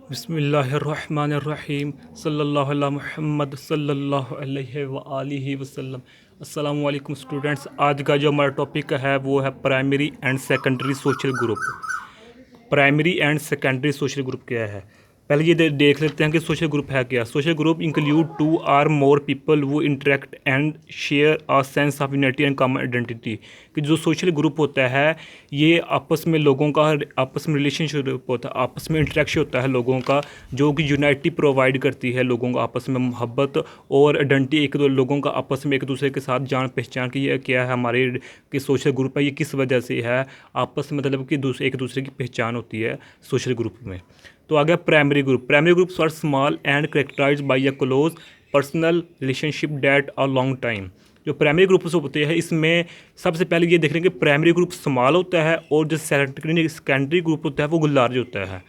बिस्मिल्लाहिर्रहमानिर्रहीम सल्लल्लाहु अला मुहम्मद सल्लल्लाहु अलैहि व आलिहि वसल्लम। अस्सलाम वालेकुम स्टूडेंट्स। आज का जो हमारा टॉपिक है वो है primary and secondary social group. Primary and secondary social group क्या है, पहले ये देख लेते हैं कि सोशल ग्रुप है क्या। Social group include two or more people वो interact and share a sense of unity and common identity. कि जो सोशल ग्रुप होता है ये आपस में लोगों का आपस में रिलेशनशिप होता है, आपस में इंटरेक्शन होता है लोगों का, जो कि यूनिटी प्रोवाइड करती है लोगों को आपस में मोहब्बत और आइडेंटिटी, एक दो लोगों का आपस में एक दूसरे के साथ जान पहचान की ये क्या है हमारे कि सोशल ग्रुप है ये किस वजह से है, आपस में मतलब कि एक दूसरे की पहचान होती है सोशल ग्रुप में। तो आ गया primary group. Primary groups are small and characterised by a close personal relationship that a long time. जो प्राइमरी ग्रुप्स होते हैं इसमें सबसे पहले ये देख लें कि प्राइमरी ग्रुप स्मॉल होता है और जो सेकेंडरी ग्रुप होता है वो लार्ज होता है।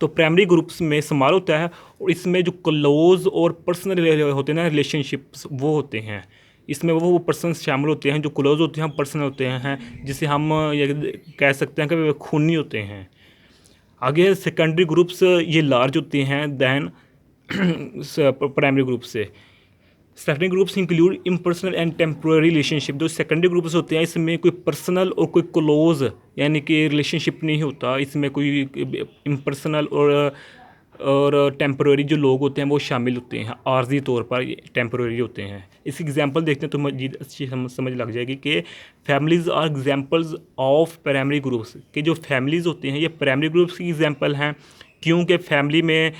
तो प्राइमरी ग्रुप्स में स्मॉल होता है और इसमें जो क्लोज और पर्सनल होते हैं ना रिलेशनशिप्स वो होते हैं, इसमें वो पर्सन शामिल होते हैं जो क्लोज होते हैं, पर्सनल होते हैं, जिसे हम ये कह सकते हैं कि वे खूनी होते हैं। आगे सेकेंडरी ग्रुप्स ये लार्ज होते हैं दैन प्राइमरी ग्रुप से। Secondary groups include impersonal and temporary relationship. जो सेकेंडरी ग्रुप्स होते हैं इसमें कोई पर्सनल और कोई क्लोज यानी कि रिलेशनशिप नहीं होता, इसमें कोई इम्पर्सनल और टेम्प्रेरी जो लोग होते हैं वो शामिल होते हैं, आर्जी तौर पर टेम्प्रेरी होते हैं। इसकी एग्जांपल देखते हैं तो मजीद अच्छी समझ लग जाएगी कि families are examples of primary groups. के जो फैमिलीज़ होते हैं ये प्राइमरी ग्रुप्स की एग्जांपल हैं, क्योंकि फैमिली में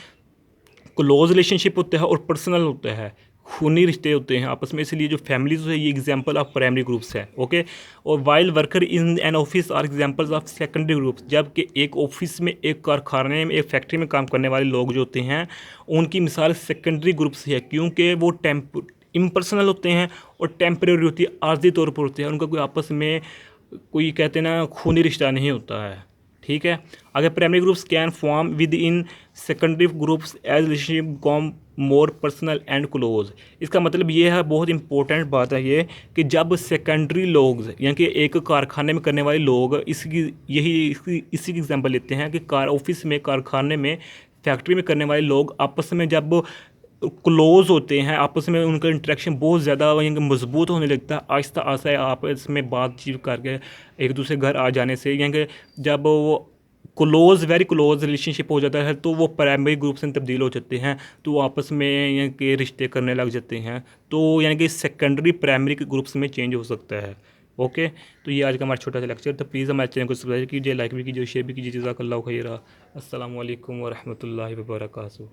क्लोज रिलेशनशिप होता है और पर्सनल होता है, खूनी रिश्ते होते हैं आपस में, इसलिए जो फैमिलीज है ये एग्जांपल ऑफ प्राइमरी ग्रुप्स है। ओके। और while worker in an office are examples of secondary groups. जबकि एक ऑफिस में, एक कारखाने में, एक फैक्ट्री में काम करने वाले लोग जो होते हैं उनकी मिसाल सेकेंडरी ग्रुप्स है, क्योंकि वो इम्पर्सनल होते हैं और टेम्परेरी होती है, आर्जी तौर पर होते हैं, उनका कोई आपस में कोई कहते हैं ना खूनी रिश्ता नहीं होता है। ठीक है। अगर primary groups can form within secondary groups as relationship come more personal and close. इसका मतलब ये है, बहुत इंपॉर्टेंट बात है ये, कि जब सेकेंडरी लोग यानी कि एक कारखाने में करने वाले लोग इसी की एग्जांपल लेते हैं कि कार ऑफिस में, कारखाने में, फैक्ट्री में करने वाले लोग आपस में जब क्लोज होते हैं, आपस में उनका इंटरेक्शन बहुत ज़्यादा मजबूत होने लगता है, आहिस्ता आहिस्ता आपस में बातचीत करके एक दूसरे घर आ जाने से, यानी जब वो क्लोज वेरी क्लोज रिलेशनशिप हो जाता है तो वो प्राइमरी ग्रुप से तब्दील हो जाते हैं, तो वो आपस में यानी कि रिश्ते करने लग जाते हैं, तो यानी कि सेकेंडरी प्राइमरी ग्रुप्स में चेंज हो सकता है। ओके। तो ये आज का हमारा छोटा सा लेक्चर, तो प्लीज़ हमारे चैनल को सब्सक्राइब कीजिए, लाइक भी कीजिए, शेयर भी कीजिए। जज़ाकल्लाहु खैरा। अस्सलामु अलैकुम व रहमतुल्लाहि व बरकातहू।